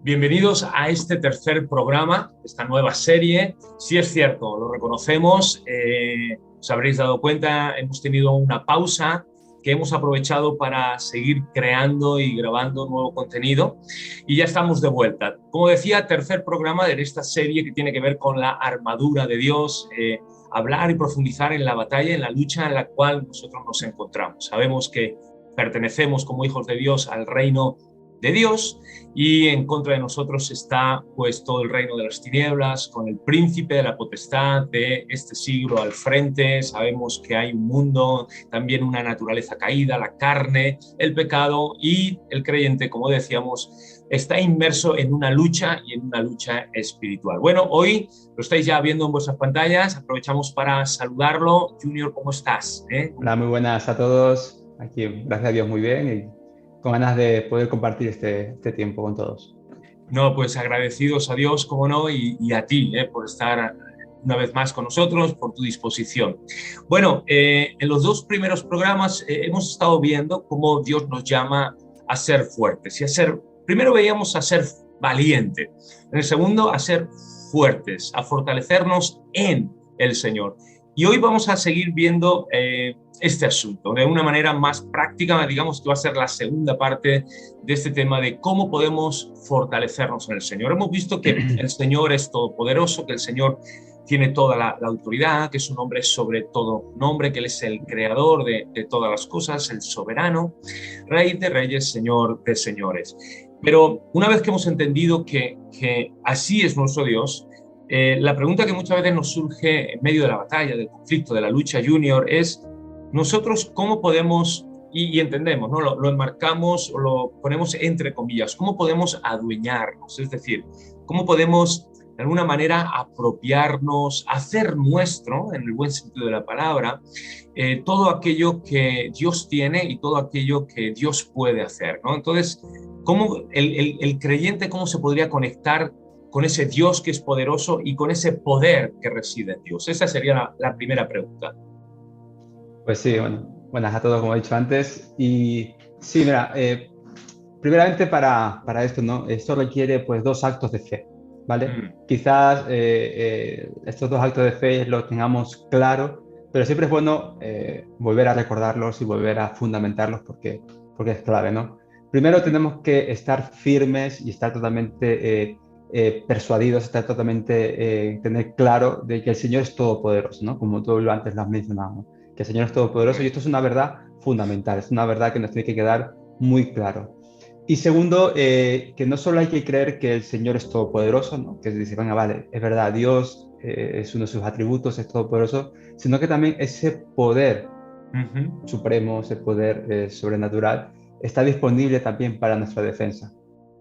Bienvenidos a este tercer programa, esta nueva serie. Sí es cierto, lo reconocemos, os habréis dado cuenta, hemos tenido una pausa que hemos aprovechado para seguir creando y grabando nuevo contenido y ya estamos de vuelta. Como decía, tercer programa de esta serie que tiene que ver con la armadura de Dios, hablar y profundizar en la batalla, en la lucha en la cual nosotros nos encontramos. Sabemos que pertenecemos como hijos de Dios al reino de Dios y en contra de nosotros está pues todo el reino de las tinieblas con el príncipe de la potestad de este siglo al frente. Sabemos que hay un mundo, también una naturaleza caída, la carne, el pecado, y el creyente, como decíamos, está inmerso en una lucha y en una lucha espiritual. Bueno, hoy lo estáis ya viendo en vuestras pantallas, aprovechamos para saludarlo. Junior, ¿cómo estás? Hola, muy buenas a todos. Aquí, gracias a Dios, muy bien y con ganas de poder compartir este tiempo con todos. No, pues agradecidos a Dios, como no, y a ti por estar una vez más con nosotros, por tu disposición. Bueno, en los dos primeros programas hemos estado viendo cómo Dios nos llama a ser fuertes y a ser, primero veíamos a ser valiente, en el segundo a ser fuertes, a fortalecernos en el Señor. Y hoy vamos a seguir viendo este asunto de una manera más práctica, digamos que va a ser la segunda parte de este tema de cómo podemos fortalecernos en el Señor. Hemos visto que el Señor es todopoderoso, que el Señor tiene toda la autoridad, que su nombre es sobre todo nombre, que Él es el creador de todas las cosas, el soberano, Rey de reyes, Señor de señores. Pero una vez que hemos entendido que así es nuestro Dios, la pregunta que muchas veces nos surge en medio de la batalla, del conflicto, de la lucha junior, es nosotros cómo podemos, y entendemos, ¿no? Lo enmarcamos o lo ponemos entre comillas, cómo podemos adueñarnos, es decir, cómo podemos de alguna manera apropiarnos, hacer nuestro, en el buen sentido de la palabra, todo aquello que Dios tiene y todo aquello que Dios puede hacer, ¿no? Entonces, ¿cómo el creyente, cómo se podría conectar con ese Dios que es poderoso y con ese poder que reside en Dios? Esa sería la primera pregunta. Pues sí, bueno, buenas a todos, como he dicho antes. Y sí, mira, primeramente para esto, ¿no? Esto requiere pues dos actos de fe, ¿vale? Mm, Quizás estos dos actos de fe los tengamos claros, pero siempre es bueno volver a recordarlos y volver a fundamentarlos porque es clave, ¿no? Primero tenemos que estar firmes y estar totalmente persuadidos, estar totalmente, tener claro de que el Señor es todopoderoso, ¿no? Como tú antes lo has mencionado, ¿no? Que el Señor es todopoderoso y esto es una verdad fundamental, es una verdad que nos tiene que quedar muy claro. Y segundo, que no solo hay que creer que el Señor es todopoderoso, ¿no? Que se dice, venga, vale, es verdad, Dios es uno de sus atributos, es todopoderoso, sino que también ese poder ujú. supremo, ese poder sobrenatural, está disponible también para nuestra defensa.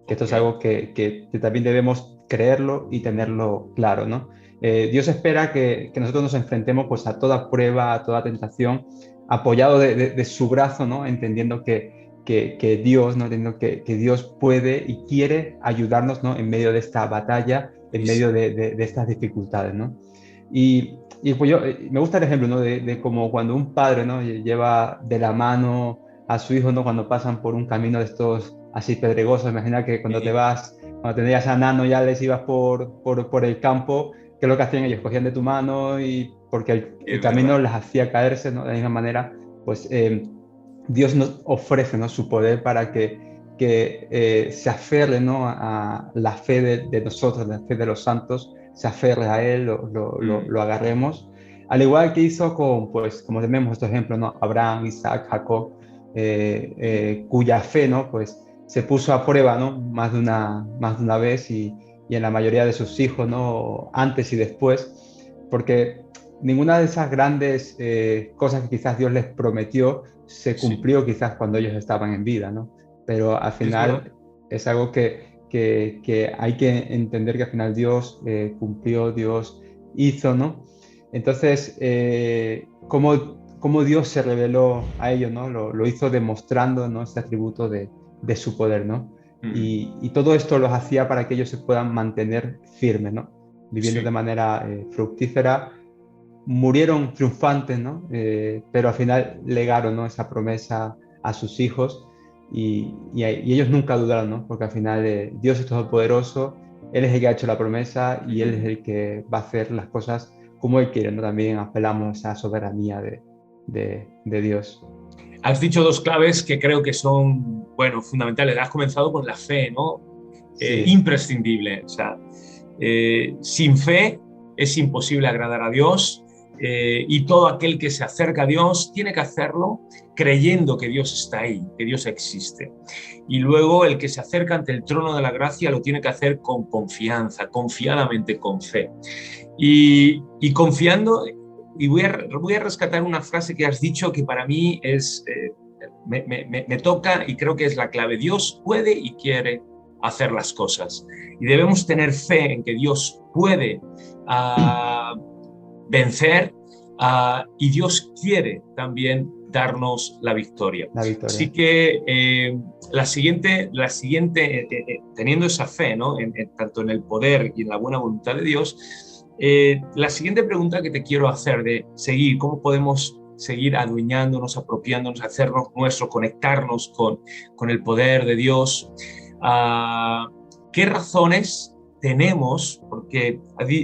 Que esto Ok. es algo que también debemos creerlo y tenerlo claro, ¿no? Dios espera que nosotros nos enfrentemos pues, a toda prueba, a toda tentación, apoyado de su brazo, ¿no? Entendiendo que Dios, ¿no? Entendiendo que Dios puede y quiere ayudarnos, ¿no? En medio de esta batalla, en Sí, sí. medio de estas dificultades, ¿no? Y pues yo, me gusta el ejemplo, ¿no? De como cuando un padre, ¿no? Lleva de la mano a su hijo, ¿no? Cuando pasan por un camino de estos así pedregosos. Imagina que cuando te Sí, vas, cuando tenías a nano, ya les ibas por el campo, ¿qué es lo que hacían ellos? Cogían de tu mano y porque el es camino verdad. les hacía caerse, ¿no? De la misma manera, pues Dios nos ofrece, ¿no? Su poder para que se aferre, ¿no? A la fe de nosotros, la fe de los santos, se aferre a Él, Mm, lo agarremos. Al igual que hizo con, pues, como tenemos estos ejemplos, ¿no? Abraham, Isaac, Jacob, cuya fe, ¿no? Pues se puso a prueba, ¿no? Más de una vez y en la mayoría de sus hijos, ¿no? Antes y después, porque ninguna de esas grandes cosas que quizás Dios les prometió se sí, cumplió quizás cuando ellos estaban en vida, ¿no? Pero al es verdad. final es algo que hay que entender que al final Dios cumplió, Dios hizo, ¿no? Entonces, cómo Dios se reveló a ellos, ¿no? Lo hizo demostrando, ¿no? Ese atributo de su poder, ¿no? Mm, Y todo esto los hacía para que ellos se puedan mantener firmes, ¿no? Viviendo de sí, manera fructífera, murieron triunfantes, ¿no? Pero al final legaron, ¿no? Esa promesa a sus hijos y ellos nunca dudaron, ¿no? Porque al final Dios es todopoderoso, Él es el que ha hecho la promesa y Él es el que va a hacer las cosas como Él quiere, ¿no? También apelamos a esa soberanía de Dios. Has dicho dos claves que creo que son, bueno, fundamentales. Has comenzado con la fe, ¿no? Sí, Imprescindible. O sea, sin fe es imposible agradar a Dios, y todo aquel que se acerca a Dios tiene que hacerlo creyendo que Dios está ahí, que Dios existe. Y luego el que se acerca ante el trono de la gracia lo tiene que hacer con confianza, confiadamente, con fe. Y confiando, y voy a rescatar una frase que has dicho que para mí es, me toca y creo que es la clave. Dios puede y quiere hacer las cosas. Y debemos tener fe en que Dios puede vencer, y Dios quiere también darnos la victoria. la Así victoria. que teniendo esa fe, ¿no? Tanto en el poder y en la buena voluntad de Dios, la siguiente pregunta que te quiero hacer de seguir, ¿cómo podemos seguir adueñándonos, apropiándonos, hacernos nuestro, conectarnos con el poder de Dios? ¿Qué razones tenemos? Porque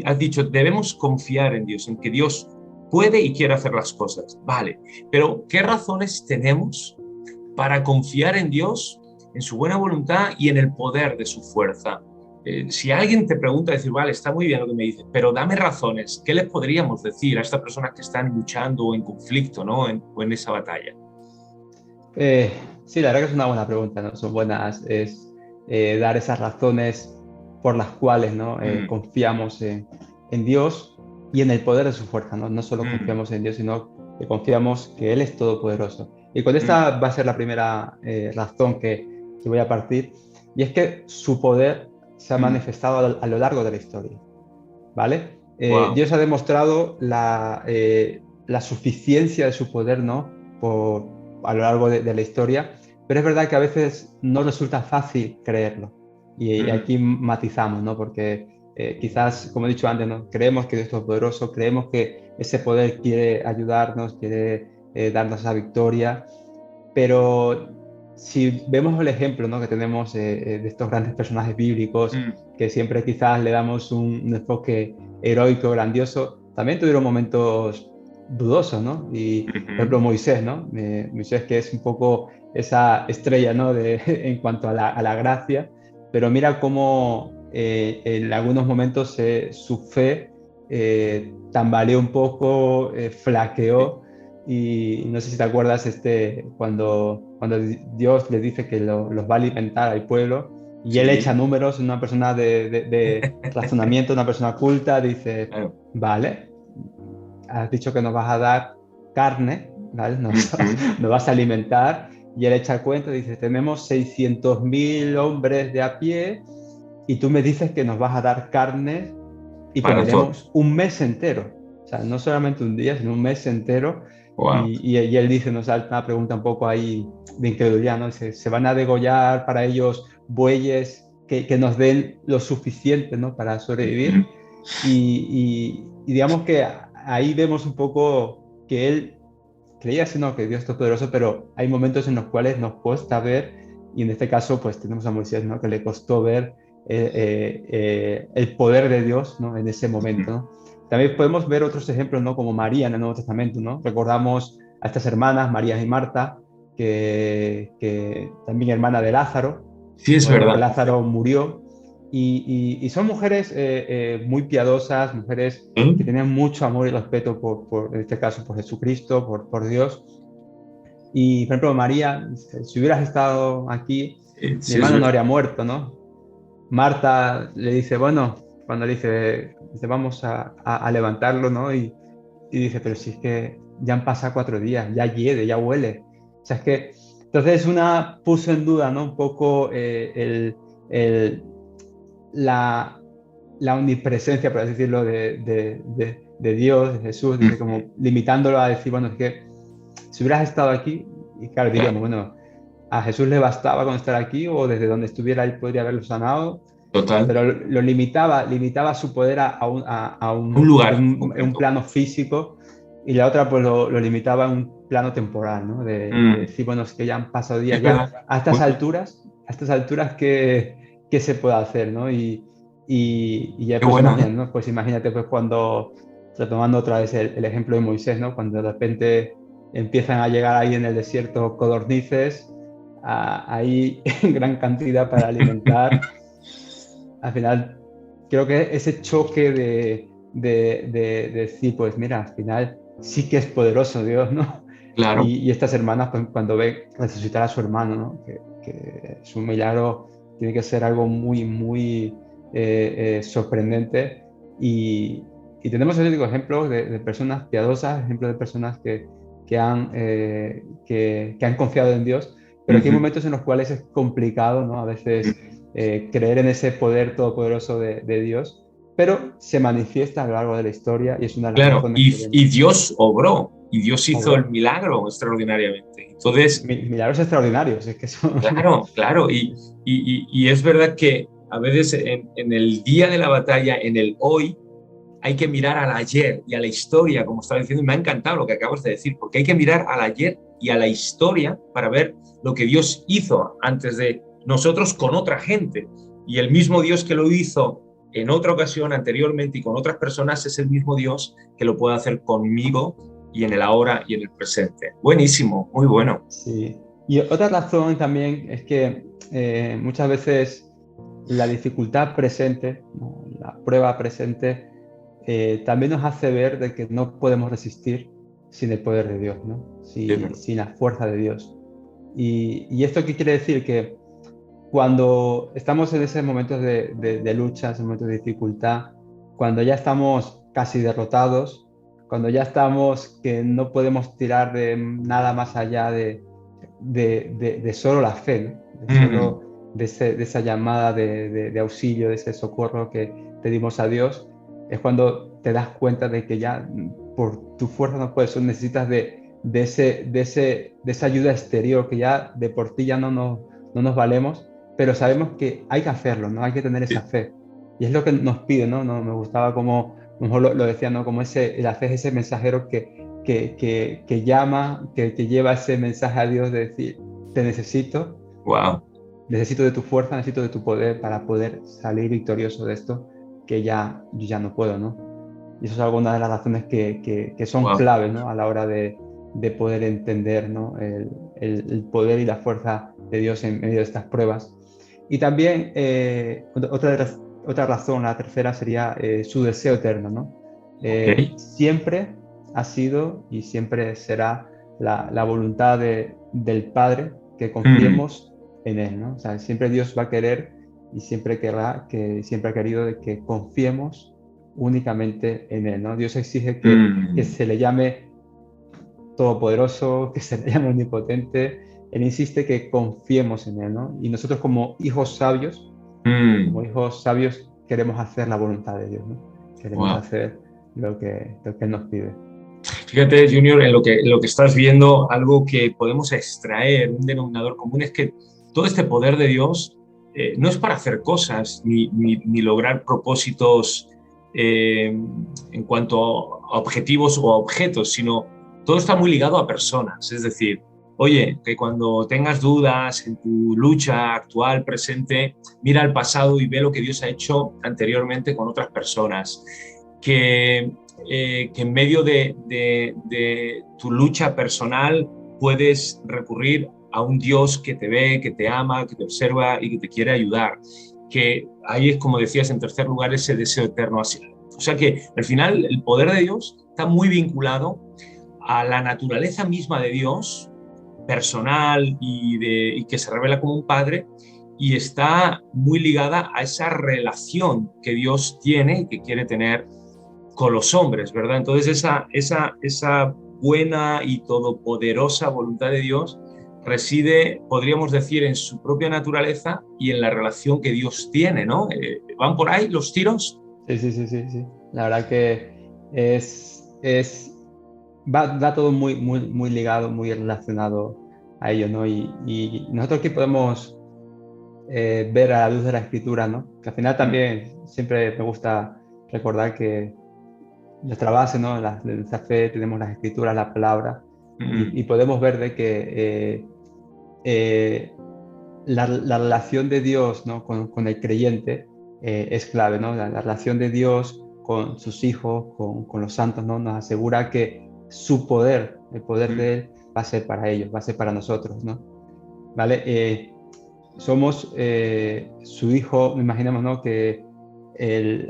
has dicho, debemos confiar en Dios, en que Dios puede y quiere hacer las cosas. Vale, pero ¿qué razones tenemos para confiar en Dios, en su buena voluntad y en el poder de su fuerza? Si alguien te pregunta, decir, vale, está muy bien lo que me dices, pero dame razones, ¿qué les podríamos decir a estas personas que están luchando o en conflicto, ¿no? O en esa batalla? Eh, sí, la verdad que es una buena pregunta, ¿no? Son buenas, es dar esas razones por las cuales, ¿no? Mm, Confiamos en Dios y en el poder de su fuerza, ¿no? No solo mm, confiamos en Dios, sino que confiamos que Él es todopoderoso. Y con mm, esta va a ser la primera razón que voy a partir, y es que su poder se ha mm. manifestado a lo largo de la historia, ¿vale? Wow. Dios ha demostrado la suficiencia de su poder, ¿no? A lo largo de la historia, pero es verdad que a veces no resulta fácil creerlo. Y Mm, aquí matizamos, ¿no? Porque quizás, como he dicho antes, ¿no? Creemos que Dios es todopoderoso, creemos que ese poder quiere ayudarnos, quiere darnos esa victoria, pero si vemos el ejemplo, ¿no? Que tenemos de estos grandes personajes bíblicos, mm, que siempre quizás le damos un enfoque heroico, grandioso, también tuvieron momentos dudosos, ¿no? Y, por ejemplo, ujú. Moisés, ¿no? Moisés, que es un poco esa estrella, ¿no? En cuanto a la gracia, pero mira cómo en algunos momentos su fe tambaleó un poco, Sí, flaqueó, y no sé si te acuerdas cuando Dios le dice que los va a alimentar al pueblo y él echa sí. números, una persona de razonamiento, una persona culta, dice, Claro. vale, has dicho que nos vas a dar carne, ¿vale? Ujú. Nos vas a alimentar, y él echa cuenta, dice, tenemos 600.000 hombres de a pie y tú me dices que nos vas a dar carne y Para todo. comeremos un mes entero. O sea, no solamente un día, sino un mes entero. Wow. Y él dice, nos salta una pregunta un poco ahí de incredulidad, ¿no? Dice, ¿se van a degollar para ellos bueyes que nos den lo suficiente, ¿no? Para sobrevivir? Ujú. Y digamos que ahí vemos un poco que él creía así, ¿no? Que Dios es todopoderoso, pero hay momentos en los cuales nos cuesta ver, y en este caso, pues tenemos a Moisés, ¿no? Que le costó ver el poder de Dios, ¿no? En ese momento, ¿no? También podemos ver otros ejemplos, ¿no? Como María en el Nuevo Testamento, ¿no? Recordamos a estas hermanas, María y Marta, que también hermana de Lázaro, Sí, es cuando verdad. Lázaro murió, y son mujeres muy piadosas, mujeres que ¿Mm? tenían mucho amor y respeto en este caso, por Jesucristo, por Dios. Y, por ejemplo, María, si hubieras estado aquí, mi Sí, es hermano no verdad. habría muerto, ¿no? Marta le dice, bueno, cuando le dice vamos a levantarlo, ¿no? Y dice, pero si es que ya han pasado 4 días, ya hiede, ya huele. O sea, es que, entonces una puso en duda, ¿no? Un poco el, la, la omnipresencia, por así decirlo, de Dios, de Jesús, dice, Ujú. como limitándolo a decir, bueno, es que si hubieras estado aquí, y claro, Ya, diríamos, bueno, a Jesús le bastaba con estar aquí, o desde donde estuviera él podría haberlo sanado, total. pero lo limitaba su poder a Un lugar un concreto. plano físico, y la otra pues lo limitaba a un plano temporal, ¿no? De decir, bueno, es que ya han pasado días, Es ya verdad. a estas alturas, ¿qué se puede hacer, ¿no? Y ya Qué pues bueno, ¿eh? imagínate, ¿no? Pues imagínate pues cuando, retomando otra vez el ejemplo de Moisés, ¿no? Cuando de repente empiezan a llegar ahí en el desierto codornices, ahí en gran cantidad para alimentar. Al final, creo que ese choque de decir, pues mira, al final sí que es poderoso Dios, ¿no? Claro, Y estas hermanas, pues, cuando ven resucitar a su hermano, ¿no? Que es un milagro, tiene que ser algo muy, muy sorprendente. Y, y tenemos ese tipo de ejemplos de personas piadosas, ejemplos de personas que han confiado en Dios, pero que hay ujú, momentos en los cuales es complicado, ¿no? A veces creer en ese poder todopoderoso de Dios, pero se manifiesta a lo largo de la historia y es una de las claro. razones que Y vemos. Dios obró, y Dios hizo el Obró. milagro extraordinariamente. Entonces, Milagros extraordinarios, es que son... claro, claro. Y es verdad que a veces en el día de la batalla, en el hoy, hay que mirar al ayer y a la historia, como estaba diciendo, y me ha encantado lo que acabas de decir, porque hay que mirar al ayer y a la historia para ver lo que Dios hizo antes de nosotros con otra gente. Y el mismo Dios que lo hizo en otra ocasión anteriormente y con otras personas es el mismo Dios que lo puede hacer conmigo y en el ahora y en el presente. Buenísimo, muy bueno. Sí. Y otra razón también es que muchas veces la dificultad presente, ¿no? La prueba presente, también nos hace ver de que no podemos resistir sin el poder de Dios, ¿no? Es verdad. Sin la fuerza de Dios. Y esto qué quiere decir? Que cuando estamos en esos momentos de lucha, esos momentos de dificultad, cuando ya estamos casi derrotados, cuando ya estamos que no podemos tirar de nada más allá de solo la fe, ¿no? De Mm, solo de esa llamada de auxilio, de ese socorro que pedimos a Dios, es cuando te das cuenta de que ya por tu fuerza no puedes, necesitas de esa ayuda exterior, que ya de por ti ya no nos valemos, pero sabemos que hay que hacerlo, ¿no? Hay que tener esa sí, fe. Y es lo que nos pide, ¿no? Me gustaba como, mejor lo decía, ¿no? Como la fe es ese mensajero que llama, que lleva ese mensaje a Dios de decir, te necesito, wow. necesito de tu fuerza, necesito de tu poder para poder salir victorioso de esto, que yo ya no puedo, ¿no? Y eso es alguna de las razones que son Wow. claves, ¿no? A la hora de poder entender, ¿no? El poder y la fuerza de Dios en medio de estas pruebas. Y también otra razón, la tercera, sería su deseo eterno, ¿no? Ok. Siempre ha sido y siempre será la voluntad del Padre que Mm, confiemos en Él, ¿no? O sea, siempre Dios va a querer y siempre querrá, que siempre ha querido de que confiemos únicamente en Él, ¿no? Dios exige que mm, se le llame todopoderoso, que se le llame omnipotente. Él insiste que confiemos en Él, ¿no? Y nosotros como mm. hijos sabios queremos hacer la voluntad de Dios, ¿no? Queremos Wow. hacer lo que Él nos pide. Fíjate, Junior, en lo que estás viendo, algo que podemos extraer, un denominador común, es que todo este poder de Dios no es para hacer cosas ni lograr propósitos en cuanto a objetivos o a objetos, sino todo está muy ligado a personas. Es decir, oye, que cuando tengas dudas en tu lucha actual, presente, mira al pasado y ve lo que Dios ha hecho anteriormente con otras personas. Que en medio de tu lucha personal puedes recurrir a un Dios que te ve, que te ama, que te observa y que te quiere ayudar. Que ahí es, como decías, en tercer lugar, ese deseo eterno. Así. O sea que al final el poder de Dios está muy vinculado a la naturaleza misma de Dios, personal y que se revela como un padre, y está muy ligada a esa relación que Dios tiene y que quiere tener con los hombres, ¿verdad? Entonces esa buena y todopoderosa voluntad de Dios reside, podríamos decir, en su propia naturaleza y en la relación que Dios tiene, ¿no? ¿Van por ahí los tiros? Sí, sí, sí, sí, sí. La verdad que va todo muy, muy, muy ligado, muy relacionado a ello, ¿no? Y nosotros aquí podemos ver a la luz de la escritura, ¿no? Que al final también siempre me gusta recordar que nuestra base, ¿no? De nuestra fe tenemos las escrituras, la palabra, Mm, y podemos ver de que la relación de Dios, ¿no? con el creyente es clave, ¿no? La relación de Dios con sus hijos, con los santos, ¿no? Nos asegura que su poder, el poder mm, de Él, va a ser para ellos, va a ser para nosotros, ¿no? ¿Vale? Somos su hijo, imaginemos, ¿no? Que el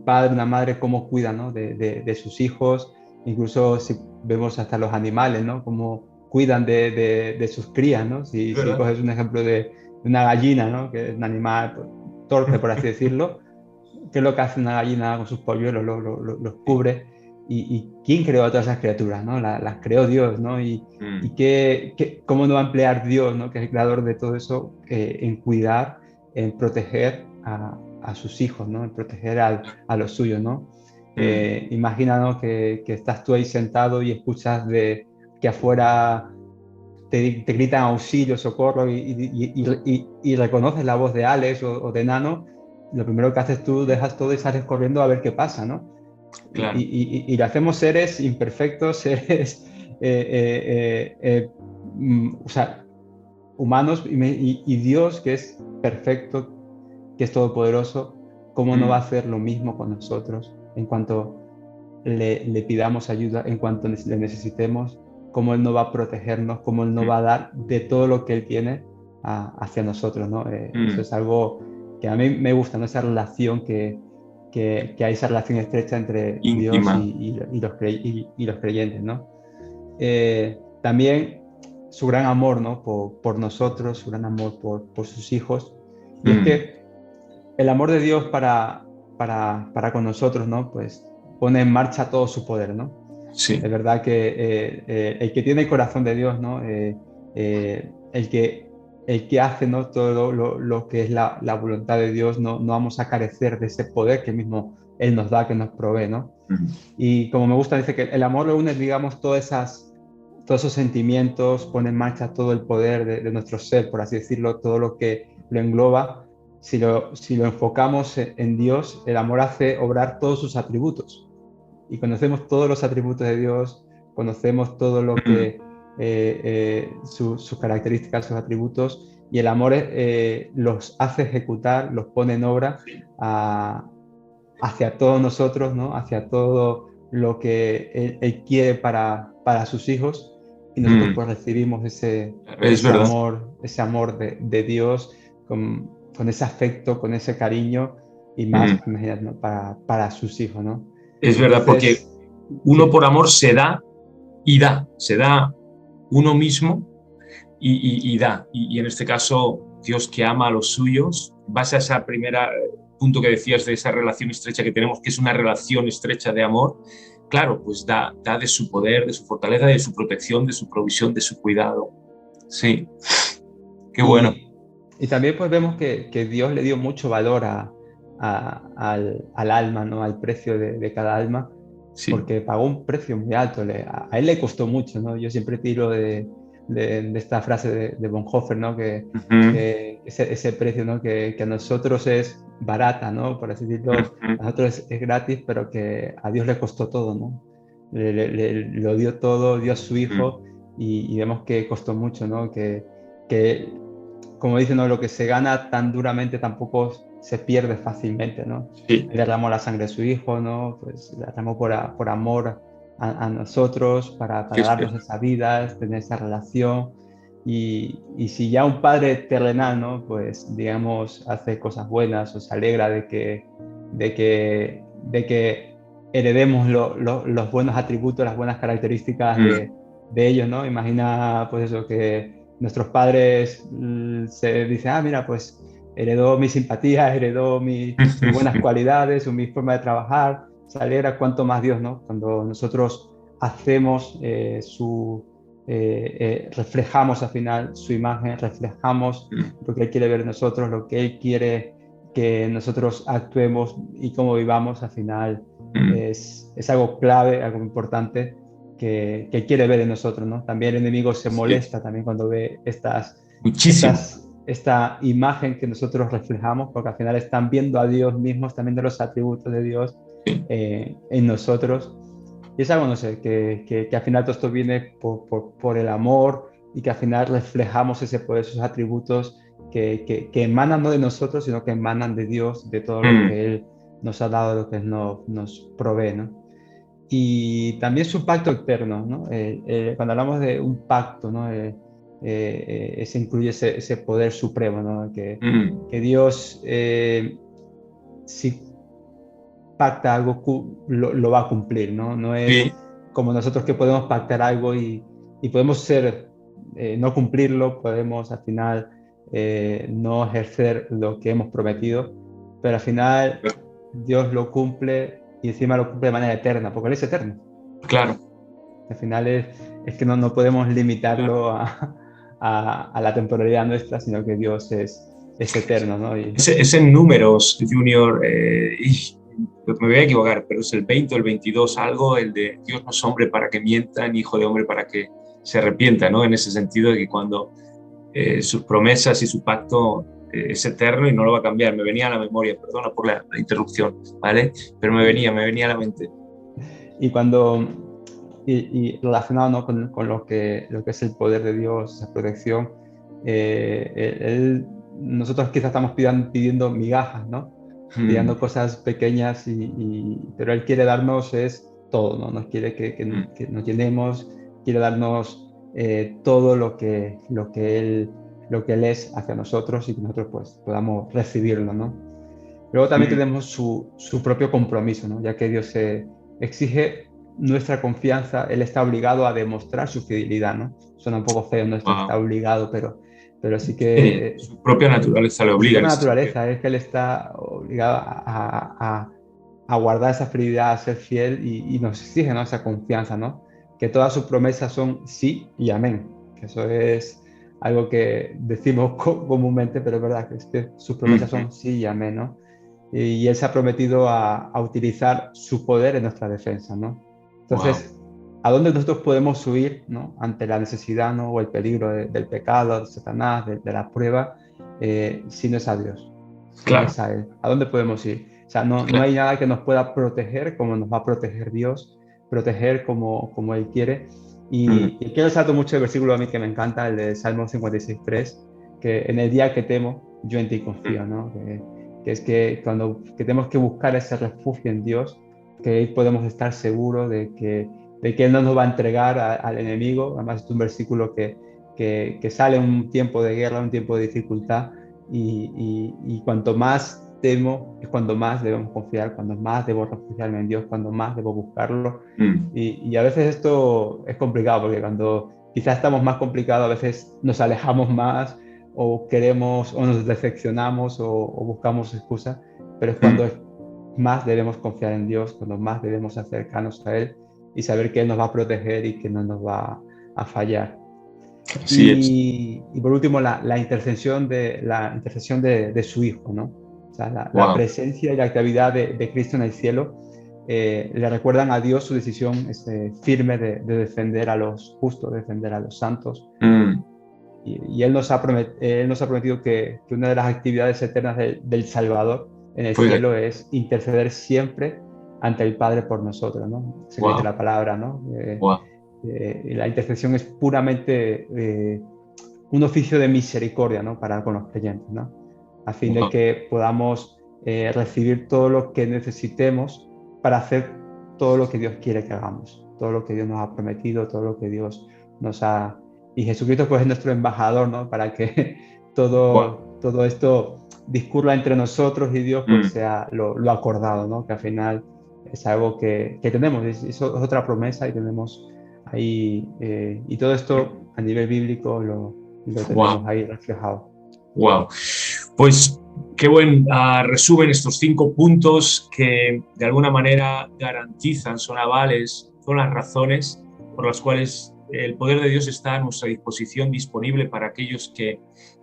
padre, una madre, cómo cuida, ¿no? de sus hijos, incluso si vemos hasta los animales, ¿no? Cómo cuidan de sus crías, ¿no? Si, es si verdad. coges un ejemplo de una gallina, ¿no? Que es un animal pues, torpe, por así decirlo, ¿qué es lo que hace una gallina con sus polluelos? Los Sí. cubre. ¿Y quién creó a todas esas criaturas? ¿No? Las creó Dios, ¿no? Y Mm, cómo no va a emplear Dios, ¿no? Que es el creador de todo eso, en cuidar, en proteger a sus hijos, ¿no? En proteger a los suyos, ¿no? mm, Imagina, ¿no? Que estás tú ahí sentado y escuchas que afuera te gritan auxilio, socorro y reconoces la voz de Alex o de Nano. Lo primero que haces tú, dejas todo y sales corriendo a ver qué pasa, ¿no? claro. Y lo hacemos seres imperfectos, seres o sea, humanos, y Dios, que es perfecto, que es todopoderoso, ¿cómo no va a Mm, hacer lo mismo con nosotros en cuanto le pidamos ayuda, en cuanto le necesitemos? ¿Cómo Él no va a protegernos? ¿Cómo Él no mm, va a dar de todo lo que Él tiene hacia nosotros, ¿no? Eso mm. es algo que a mí me gusta, ¿no? Esa relación que hay, esa relación estrecha entre Dios Íntima. y los creyentes, ¿no? También su gran amor, ¿no? Por nosotros, su gran amor por sus hijos. Y es Mm, que el amor de Dios para con nosotros, ¿no? Pues pone en marcha todo su poder, ¿no? sí. Es verdad que el que tiene el corazón de Dios, ¿no? El que hace, ¿no? Todo lo que es la voluntad de Dios, no vamos a carecer de ese poder que mismo Él nos da, que nos provee, ¿no? Mm, Y como me gusta, dice que el amor lo une, digamos, todos esos sentimientos, pone en marcha todo el poder de nuestro ser, por así decirlo, todo lo que lo engloba. Si lo enfocamos en Dios, el amor hace obrar todos sus atributos. Y conocemos todos los atributos de Dios, conocemos todo lo mm, que, sus características, sus atributos, y el amor los hace ejecutar, los pone en obra sí. a, hacia todos nosotros, ¿no? Hacia todo lo que Él quiere para sus hijos, y nosotros Mm, pues recibimos ese, es ese verdad. amor, ese amor de Dios con ese afecto, con ese cariño, y más, Mm, pues, imagínate, ¿no? Para sus hijos, ¿no? es verdad, porque Entonces, uno por sí, amor se da y da, se da uno mismo y da. Y en este caso, Dios que ama a los suyos, vas a esa primera punto que decías de esa relación estrecha que tenemos, que es una relación estrecha de amor, claro, pues da de su poder, de su fortaleza, de su protección, de su provisión, de su cuidado. Sí, qué bueno. y, y también pues vemos que Dios le dio mucho valor al alma, ¿no? Al precio de cada alma, Sí. porque pagó un precio muy alto. A él le costó mucho, ¿no? Yo siempre tiro de esta frase de Bonhoeffer, ¿no? Ujú, Que ese precio, ¿no? Que a nosotros es barata, ¿no? Por así decirlo, ujú, a nosotros es gratis, pero que a Dios le costó todo, ¿no? Lo dio todo, dio a su ujú. hijo, y vemos que costó mucho, ¿no? Que como dicen, ¿no? Lo que se gana tan duramente tampoco se pierde fácilmente, ¿no? Sí, Él derramó la sangre de su hijo, ¿no? Pues la derramó por amor a nosotros, que para es darnos cierto. esa vida, tener esa relación. Y si ya un padre terrenal, ¿no? Pues, digamos, hace cosas buenas o se alegra de que heredemos los buenos atributos, las buenas características Mm, de ellos, ¿no? Imagina, pues eso, que nuestros padres se dicen, mira, pues heredó mi simpatía, heredó mis buenas cualidades, o mi forma de trabajar, se alegra cuanto más Dios, ¿no? Cuando nosotros hacemos reflejamos al final su imagen, reflejamos mm, lo que Él quiere ver en nosotros, lo que Él quiere que nosotros actuemos y cómo vivamos, al final mm. es algo clave, algo importante que quiere ver en nosotros, ¿no? También el enemigo se Sí, molesta también cuando ve muchísimo. esta imagen que nosotros reflejamos, porque al final están viendo a Dios mismo, están viendo los atributos de Dios, en nosotros. Y es algo, no sé, que al final todo esto viene por el amor y que al final reflejamos ese poder, esos atributos que emanan no de nosotros, sino que emanan de Dios, de todo lo Mm, que Él nos ha dado, lo que Él nos provee, ¿no? Y también su pacto eterno, ¿no? Cuando hablamos de un pacto, ¿no? Ese incluye ese poder supremo, ¿no? mm. Que Dios, si pacta algo, lo va a cumplir, ¿no? No es Sí, como nosotros que podemos pactar algo y podemos ser, no cumplirlo, podemos al final no ejercer lo que hemos prometido, pero al final Dios lo cumple y encima lo cumple de manera eterna, porque Él es eterno. claro. Al final es que no podemos limitarlo a la temporalidad nuestra, sino que Dios es eterno, ¿no? Es en números, Junior, y me voy a equivocar, pero es el 20 o el 22 algo, el de Dios no es hombre para que mienta, ni hijo de hombre para que se arrepienta, ¿no? En ese sentido de que cuando sus promesas y su pacto es eterno y no lo va a cambiar. Me venía a la memoria, perdona por la interrupción, ¿vale? Pero me venía a la mente. Y cuando, y relacionado, ¿no? con lo que es el poder de Dios, esa protección, nosotros quizás estamos pidiendo migajas, ¿no? Mm, Pidiendo cosas pequeñas, pero Él quiere darnos es todo, ¿no? Nos quiere mm, que nos llenemos, quiere darnos todo lo que Él es hacia nosotros y que nosotros pues podamos recibirlo, ¿no? Luego también mm. tenemos su propio compromiso, ¿no? Ya que Dios exige nuestra confianza, Él está obligado a demostrar su fidelidad, ¿no? Suena un poco feo, no está Wow. obligado, pero sí Sí, que su propia naturaleza le su obliga en propia ese sentido. naturaleza es que Él está obligado a guardar esa fidelidad, a ser fiel y nos exige, ¿no? Esa confianza, ¿no? Que todas sus promesas son sí y amén. Que eso es algo que decimos comúnmente, pero es verdad que es que sus promesas Mm, son sí y amén, ¿no? Y Él se ha prometido a utilizar su poder en nuestra defensa, ¿no? wow. Entonces, ¿a dónde nosotros podemos huir, ¿no? Ante la necesidad, ¿no? O el peligro del pecado, de Satanás, de la prueba, si no es a Dios, si no Claro, es a Él. ¿A dónde podemos ir? O sea, no claro. hay nada que nos pueda proteger como nos va a proteger Dios, proteger como Él quiere. Mm, Y quiero resaltar mucho el versículo a mí que me encanta, el de Salmo 56:3, que en el día que temo, yo en ti confío, mm, ¿no? Que es que cuando que tenemos que buscar ese refugio en Dios, que ahí podemos estar seguros de que Él no nos va a entregar al enemigo. Además, es un versículo que sale en un tiempo de guerra, un tiempo de dificultad, y cuanto más temo es cuando más debemos confiar, cuando más debo refugiarme en Dios, cuando más debo buscarlo. mm. Y a veces esto es complicado porque cuando quizás estamos más complicados, a veces nos alejamos más o queremos o nos decepcionamos o buscamos excusas, pero es cuando Mm, más debemos confiar en Dios, cuando más debemos acercarnos a Él y saber que Él nos va a proteger y que no nos va a fallar. así es. Y por último, la intercesión de su Hijo, ¿no? O sea, la Wow. presencia y la actividad de Cristo en el cielo le recuerdan a Dios su decisión firme de defender a los justos, de defender a los santos. Mm, Y Él nos ha prometido que una de las actividades eternas del Salvador en el pues, cielo es interceder siempre ante el Padre por nosotros, ¿no? Se lo dice wow, la palabra, ¿no? wow, La intercesión es puramente un oficio de misericordia, ¿no? Para con los creyentes, ¿no? A fin de wow. que podamos recibir todo lo que necesitemos para hacer todo lo que Dios quiere que hagamos, todo lo que Dios nos ha prometido, todo lo que Dios nos ha... Y Jesucristo pues es nuestro embajador, ¿no? Para que Wow. todo esto discurra entre nosotros y Dios, pues Mm, sea lo acordado, ¿no? Que al final es algo que tenemos, es otra promesa y tenemos ahí, y todo esto a nivel bíblico lo wow. tenemos ahí reflejado. Wow. Pues qué buen resumen estos 5 puntos que de alguna manera garantizan, son avales, son las razones por las cuales el poder de Dios está a nuestra disposición, disponible para aquellos que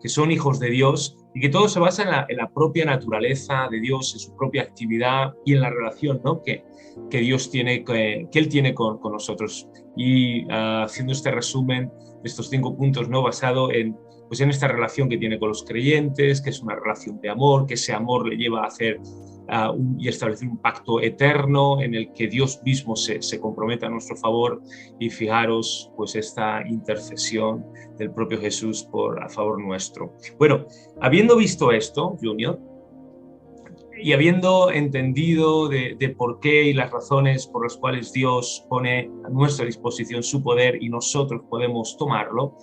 son hijos de Dios y que todo se basa en la propia naturaleza de Dios, en su propia actividad y en la relación, ¿no? que Dios tiene, que Él tiene con nosotros. Y haciendo este resumen de estos 5 puntos, ¿no? Basado pues en esta relación que tiene con los creyentes, que es una relación de amor, que ese amor le lleva a hacer y establecer un pacto eterno en el que Dios mismo se comprometa a nuestro favor. Y fijaros, pues, esta intercesión del propio Jesús a favor nuestro. Bueno, habiendo visto esto, Junior, y habiendo entendido de por qué y las razones por las cuales Dios pone a nuestra disposición su poder y nosotros podemos tomarlo,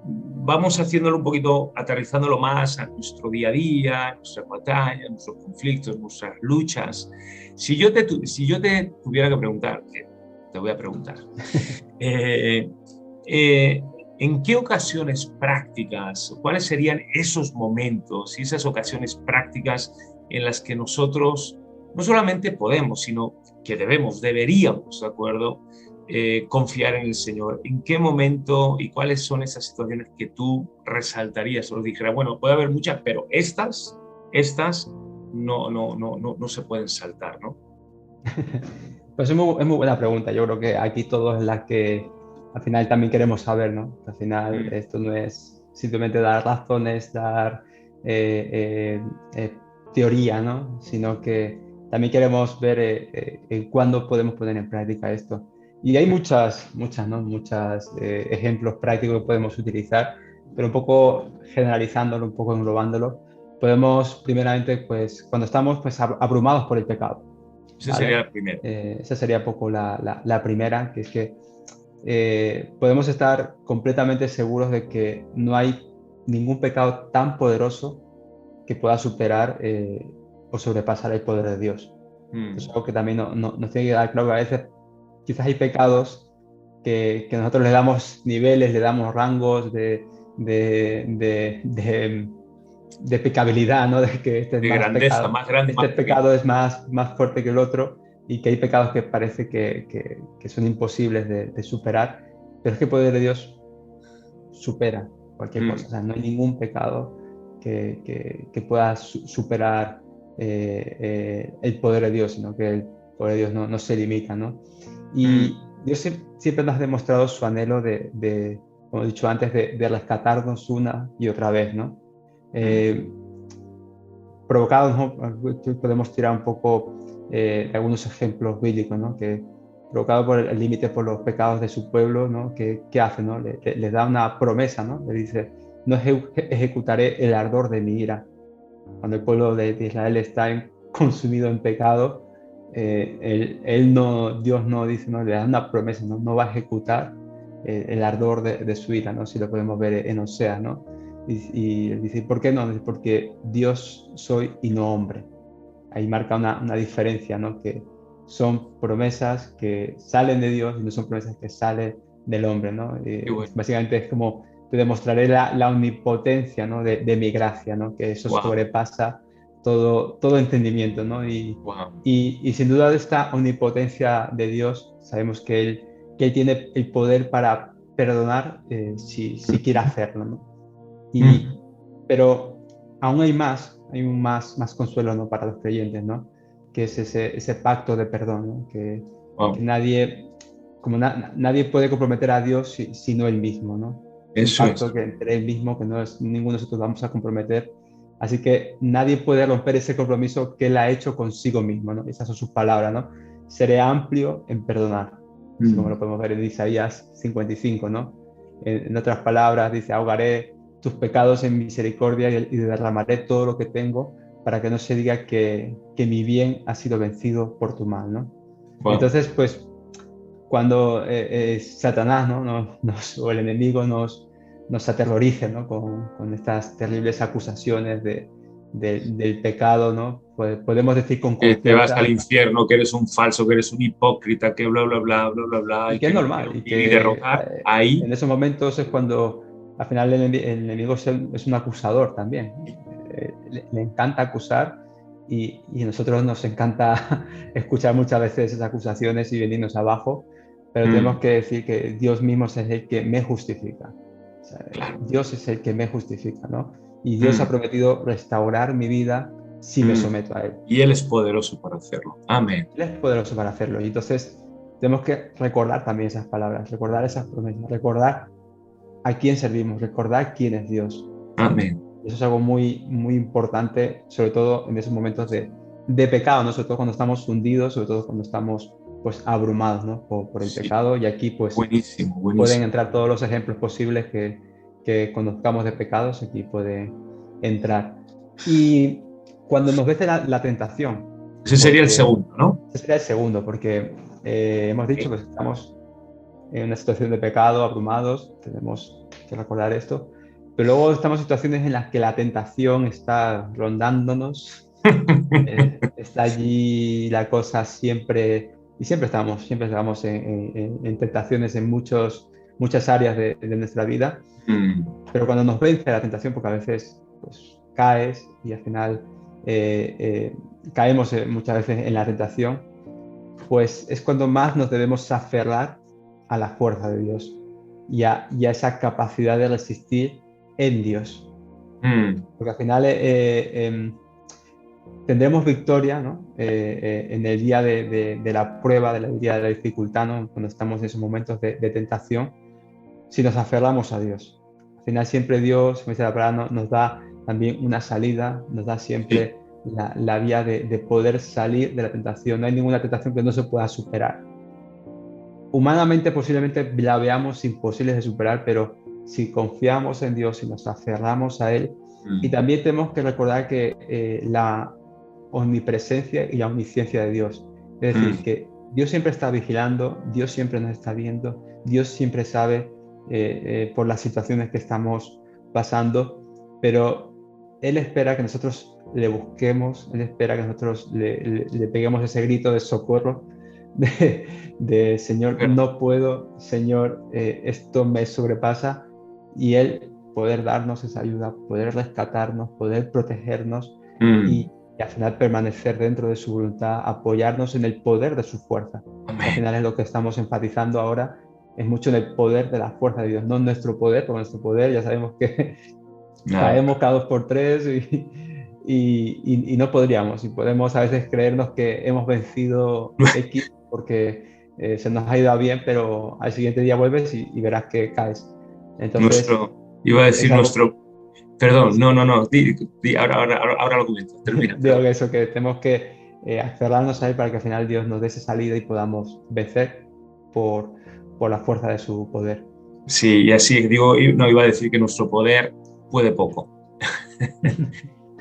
vamos haciéndolo un poquito, aterrizándolo más a nuestro día a día, a nuestras batallas, a nuestros conflictos, nuestras luchas. Si yo te tuviera que preguntar, que te voy a preguntar, eh, eh, ¿en qué ocasiones prácticas, cuáles serían esos momentos y esas ocasiones prácticas en las que nosotros no solamente podemos, sino que deberíamos, ¿de acuerdo? Confiar en el Señor. ¿En qué momento y cuáles son esas situaciones que tú resaltarías o dijeras, bueno, puede haber muchas, pero estas no se pueden saltar, ¿no? Pues es muy buena pregunta. Yo creo que aquí todo es la que al final también queremos saber, ¿no? Al final esto no es simplemente dar razones, dar teoría, ¿no? Sino que también queremos ver cuándo podemos poner en práctica esto. Y hay muchas, ¿no? Muchos ejemplos prácticos que podemos utilizar, pero un poco generalizándolo, un poco englobándolo, podemos primeramente, pues, cuando estamos pues, abrumados por el pecado. Esa sería ¿Vale? la primera. Esa sería un poco la primera, que es que podemos estar completamente seguros de que no hay ningún pecado tan poderoso que pueda superar o sobrepasar el poder de Dios. Es algo que también nos tiene que dar claro que a veces quizás hay pecados que nosotros le damos niveles, le damos rangos de pecabilidad, ¿no? De que este es De más grandeza, pecado, más grande, este más pequeño. pecado es más fuerte que el otro, y que hay pecados que parece que son imposibles de superar, pero es que el poder de Dios supera cualquier cosa. O sea, no hay ningún pecado que pueda superar el poder de Dios, sino que el poder de Dios no se limita, ¿no? Y Dios siempre nos ha demostrado su anhelo como he dicho antes, de rescatarnos una y otra vez, ¿no? Provocados, ¿no? Podemos tirar un poco de algunos ejemplos bíblicos, ¿no? Que provocado por el límite por los pecados de su pueblo, ¿no? ¿Qué hace, no? Les da una promesa, ¿no? Le dice, no ejecutaré el ardor de mi ira. Cuando el pueblo de Israel está consumido en pecado, Dios no dice, no, le da una promesa, no va a ejecutar el ardor de su ira, ¿no? Si lo podemos ver en Oseas, ¿no? Y dice, ¿por qué no? Dice, porque Dios soy y no hombre. Ahí marca una diferencia, ¿no? Que son promesas que salen de Dios y no son promesas que salen del hombre, ¿no? Bueno. Básicamente es como te demostraré la omnipotencia, ¿no? de mi gracia, ¿no? Que eso Wow. sobrepasa todo entendimiento, ¿no? Wow. Y sin duda de esta omnipotencia de Dios, sabemos que Él tiene el poder para perdonar si quiere hacerlo, ¿no? Pero aún hay más consuelo, ¿no? Para los creyentes, ¿no? Que es ese pacto de perdón, ¿no? Que Wow. nadie, nadie puede comprometer a Dios sino Él mismo, ¿no? Es un Eso es. pacto que entre Él mismo, que no es ninguno de nosotros vamos a comprometer. Así que nadie puede romper ese compromiso que Él ha hecho consigo mismo, ¿no? Esas son sus palabras, ¿no? Seré amplio en perdonar, así como lo podemos ver en Isaías 55, ¿no? En otras palabras, dice, ahogaré tus pecados en misericordia y derramaré todo lo que tengo para que no se diga que mi bien ha sido vencido por tu mal, ¿no? Wow. Entonces, pues, cuando Satanás, ¿no? O el enemigo nos aterrorice, ¿no? Con estas terribles acusaciones del pecado, ¿no? Pues podemos decir con Que te vas al confianza, infierno, que eres un falso, que eres un hipócrita, que bla, bla, bla, bla, bla, bla, y y que que es no te normal, quiero y ni que derrotar. Ahí, en esos momentos es cuando al final el enemigo es un acusador también. Le encanta acusar, y a nosotros nos encanta escuchar muchas veces esas acusaciones y venirnos abajo, pero tenemos que decir que Dios mismo es el que me justifica. O sea, claro. Dios es el que me justifica, ¿no? Y Dios ha prometido restaurar mi vida si me someto a Él. Y Él es poderoso para hacerlo. Amén. Él es poderoso para hacerlo. Y entonces tenemos que recordar también esas palabras, recordar esas promesas, recordar a quién servimos, recordar quién es Dios. Amén. Eso es algo muy, muy importante, sobre todo en esos momentos de pecado, ¿no? Sobre todo cuando estamos hundidos, sobre todo cuando estamos pues abrumados, ¿no? Por el Sí, pecado. Y aquí pues buenísimo, pueden buenísimo. entrar todos los ejemplos posibles que conozcamos de pecados, aquí puede entrar. Y cuando nos vence la tentación, Ese sería el porque segundo, ¿no? ese sería el segundo, porque hemos dicho que Sí. estamos en una situación de pecado, abrumados, tenemos que recordar esto, pero luego estamos en situaciones en las que la tentación está rondándonos, está allí la cosa siempre, y siempre estamos en tentaciones en muchas áreas de nuestra vida, Mm, pero cuando nos vence la tentación, porque a veces pues, caes y al final caemos muchas veces en la tentación, pues es cuando más nos debemos aferrar a la fuerza de Dios y a esa capacidad de resistir en Dios. mm, Porque al final tendremos victoria, ¿no? En el día de la prueba, del día de la dificultad, ¿no? Cuando estamos en esos momentos de tentación, si nos aferramos a Dios. Al final siempre Dios, como dice la palabra, nos da también una salida, nos da sí. siempre la vía de poder salir de la tentación. No hay ninguna tentación que no se pueda superar. Humanamente posiblemente la veamos imposible de superar, pero si confiamos en Dios y nos aferramos a Él, y Mm, también tenemos que recordar que la omnipresencia y la omnisciencia de Dios, es decir, mm, que Dios siempre está vigilando, Dios siempre nos está viendo, Dios siempre sabe por las situaciones que estamos pasando, pero Él espera que nosotros le busquemos, Él espera que nosotros le peguemos ese grito de socorro, de Señor, pero, no puedo, Señor, esto me sobrepasa, y Él poder darnos esa ayuda, poder rescatarnos, poder protegernos mm, y al final permanecer dentro de su voluntad, apoyarnos en el poder de su fuerza. Que al amén. final es lo que estamos enfatizando ahora, es mucho en el poder de la fuerza de Dios, no en nuestro poder, porque nuestro poder ya sabemos que Nada. caemos cada 2 por 3 y no podríamos. Y podemos a veces creernos que hemos vencido X porque se nos ha ido bien, pero al siguiente día vuelves y verás que caes. Entonces, Iba a es decir algo, perdón, sí, no, no, no, ahora lo comento, termina, digo perdón. que eso, que tenemos que aferrarnos a él para que al final Dios nos dé esa salida y podamos vencer por, por la fuerza de su poder. Sí, y así, digo, no, iba a decir que nuestro poder puede poco.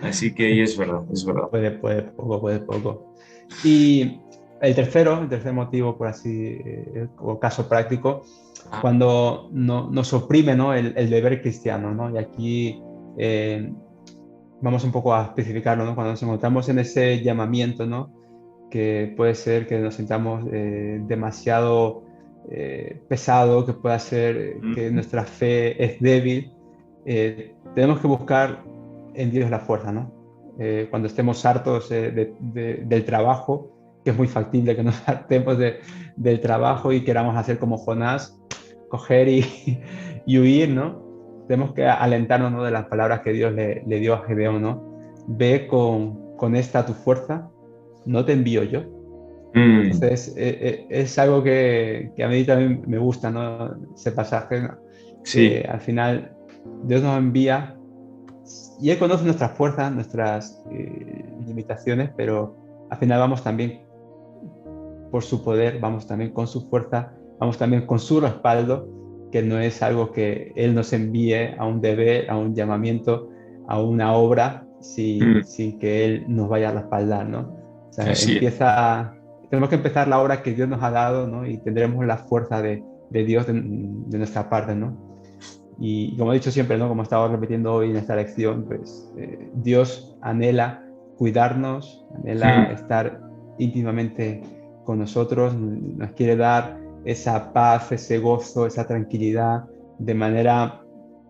Así que y es verdad, es verdad. Puede poco, puede poco. Y el tercer motivo, por así, o caso práctico, Ah, cuando nos oprime, ¿no? el deber cristiano, ¿no? Y aquí eh, vamos un poco a especificarlo, ¿no? Cuando nos encontramos en ese llamamiento, ¿no? Que puede ser que nos sintamos demasiado pesado, que pueda ser que mm, nuestra fe es débil, tenemos que buscar en Dios la fuerza, ¿no? Cuando estemos hartos del trabajo, que es muy factible que nos hartemos del trabajo y queramos hacer como Jonás, coger y huir, ¿no? Tenemos que alentarnos, ¿no? De las palabras que Dios le dio a Gedeón, ¿no? Ve con esta tu fuerza, no te envío yo. mm, Entonces, es algo que a mí también me gusta, ¿no? Ese pasaje, ¿no? Que sí, al final Dios nos envía y Él conoce nuestras fuerzas, nuestras limitaciones, pero al final vamos también por su poder, vamos también con su fuerza, vamos también con su respaldo, que no es algo que Él nos envíe a un deber, a un llamamiento, a una obra, mm, sin que Él nos vaya a respaldar, ¿no? O sea, así es. tenemos que empezar la obra que Dios nos ha dado, ¿no? Y tendremos la fuerza de Dios de nuestra parte, ¿no? Y como he dicho siempre, ¿no? Como he estado repitiendo hoy en esta lección, pues Dios anhela cuidarnos, anhela Mm, estar íntimamente con nosotros, nos quiere dar esa paz, ese gozo, esa tranquilidad de manera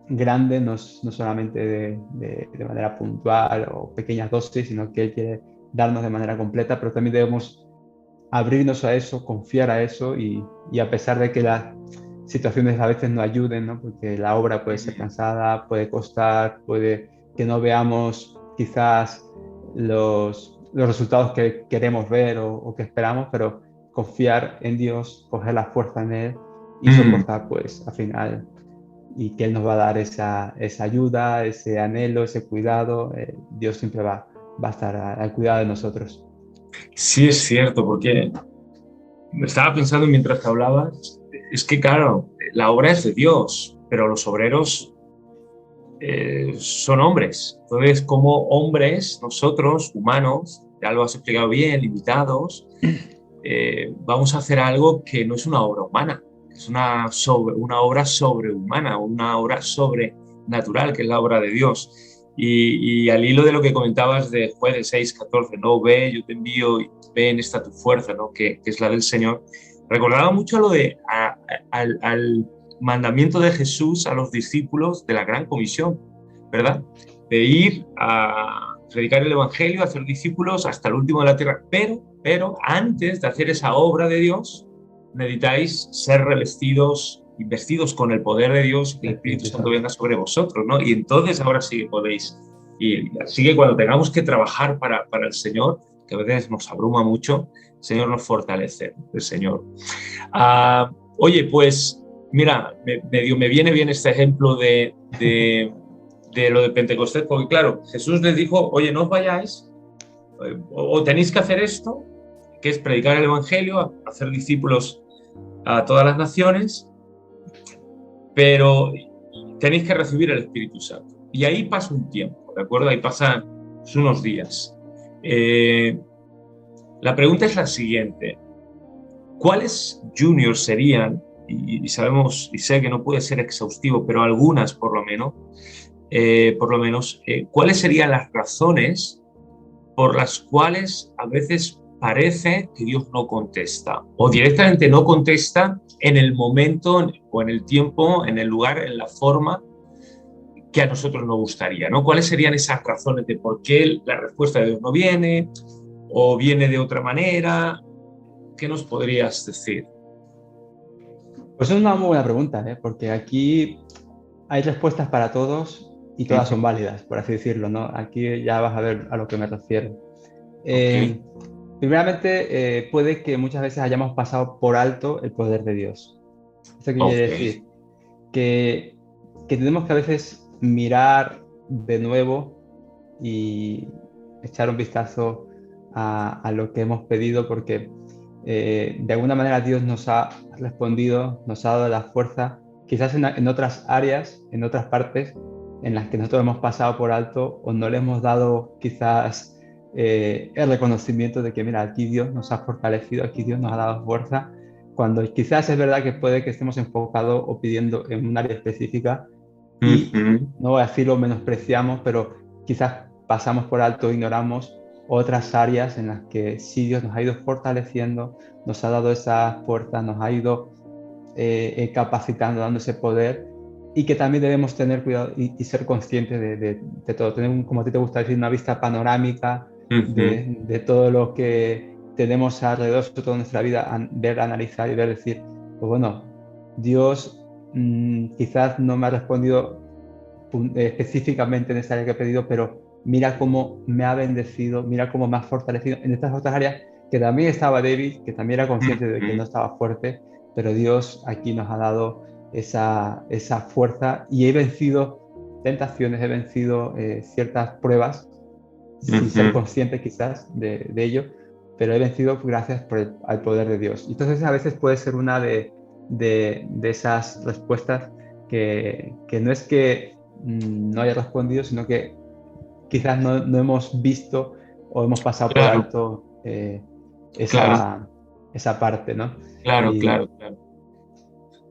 grande, no solamente de manera puntual o pequeñas dosis, sino que Él quiere darnos de manera completa, pero también debemos abrirnos a eso, confiar a eso y a pesar de que las situaciones a veces no ayuden, ¿no? Porque la obra puede ser mm, cansada, puede costar, puede que no veamos quizás los resultados que queremos ver o que esperamos, pero confiar en Dios, coger la fuerza en Él y mm, soportar, pues al final y que Él nos va a dar esa ayuda, ese anhelo, ese cuidado. Dios siempre va a estar al cuidado de nosotros. Sí, es cierto, porque me estaba pensando mientras que hablabas, es que claro, la obra es de Dios, pero los obreros son hombres. Entonces, como hombres, nosotros, humanos, ya lo has explicado bien, limitados, vamos a hacer algo que no es una obra humana, es una obra sobrehumana, una obra sobrenatural, que es la obra de Dios. Y al hilo de lo que comentabas de Jueces 6:14, ¿no? Ve, yo te envío y ven esta tu fuerza, ¿no? Que es la del Señor. Recordaba mucho lo de al mandamiento de Jesús a los discípulos de la Gran Comisión, ¿verdad? De ir a predicar el Evangelio, a hacer discípulos hasta el último de la tierra. Pero antes de hacer esa obra de Dios, necesitáis ser revestidos y vestidos con el poder de Dios y que el Espíritu Santo venga sobre vosotros, ¿no? Y entonces ahora sí que podéis ir. Así que cuando tengamos que trabajar para el Señor, que a veces nos abruma mucho, el Señor nos fortalece, el Señor. Oye, pues mira, me viene bien este ejemplo de lo de Pentecostés, porque claro, Jesús les dijo, oye, no os vayáis, o tenéis que hacer esto, que es predicar el Evangelio, hacer discípulos a todas las naciones, pero tenéis que recibir el Espíritu Santo. Y ahí pasa un tiempo, ¿de acuerdo? Ahí pasan unos días. La pregunta es la siguiente. ¿Cuáles juniors serían, y sabemos, y sé que no puede ser exhaustivo, pero algunas por lo menos, cuáles serían las razones por las cuales a veces parece que Dios no contesta o directamente no contesta en el momento o en el tiempo, en el lugar, en la forma que a nosotros nos gustaría, ¿no? ¿Cuáles serían esas razones de por qué la respuesta de Dios no viene o viene de otra manera? ¿Qué nos podrías decir? Pues es una muy buena pregunta, ¿eh? Porque aquí hay respuestas para todos y todas son válidas, por así decirlo, ¿no? Aquí ya vas a ver a lo que me refiero. Ok, Primeramente, puede que muchas veces hayamos pasado por alto el poder de Dios. ¿Esto qué quiere ok. decir? Que, que tenemos que a veces mirar de nuevo y echar un vistazo a lo que hemos pedido, porque de alguna manera Dios nos ha respondido, nos ha dado la fuerza, quizás en otras áreas, en otras partes en las que nosotros hemos pasado por alto o no le hemos dado quizás el reconocimiento de que, mira, aquí Dios nos ha fortalecido, aquí Dios nos ha dado fuerza, cuando quizás es verdad que puede que estemos enfocados o pidiendo en un área específica y Ujú, no voy a decirlo, menospreciamos, pero quizás pasamos por alto, ignoramos otras áreas en las que sí Dios nos ha ido fortaleciendo, nos ha dado esa fuerza, nos ha ido capacitando, dando ese poder y que también debemos tener cuidado y ser conscientes de todo, tener, como a ti te gusta decir, una vista panorámica ujú. de todo lo que tenemos alrededor de toda nuestra vida, ver, analizar y ver, decir, pues bueno, Dios quizás no me ha respondido específicamente en esa área que he pedido, pero mira cómo me ha bendecido, mira cómo me ha fortalecido en estas otras áreas que también estaba débil, que también era consciente de que no Ujú, estaba fuerte, pero Dios aquí nos ha dado esa fuerza y he vencido tentaciones, he vencido ciertas pruebas sin ser ujú. consciente quizás de ello, pero he vencido gracias al poder de Dios. Y entonces a veces puede ser una de esas respuestas que no es que no haya respondido, sino que quizás no hemos visto o hemos pasado por Claro, alto claro, esa parte, ¿no? claro, Y claro, claro.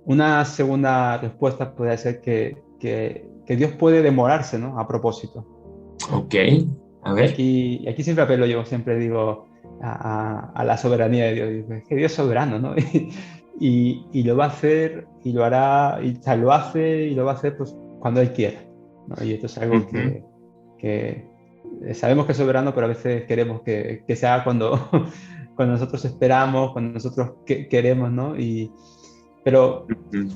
una segunda respuesta puede ser que Dios puede demorarse, ¿no? A propósito. Ok, a Y ver. aquí siempre apelo, yo siempre digo a la soberanía de Dios. Digo, es que Dios es soberano, ¿no? Y lo va a hacer y lo hará, y o sea, lo hace y lo va a hacer pues, cuando Él quiera, ¿no? Y esto es algo Ujú, que sabemos que es soberano, pero a veces queremos que se haga cuando, cuando nosotros esperamos, cuando nosotros queremos, ¿no? Pero ujú.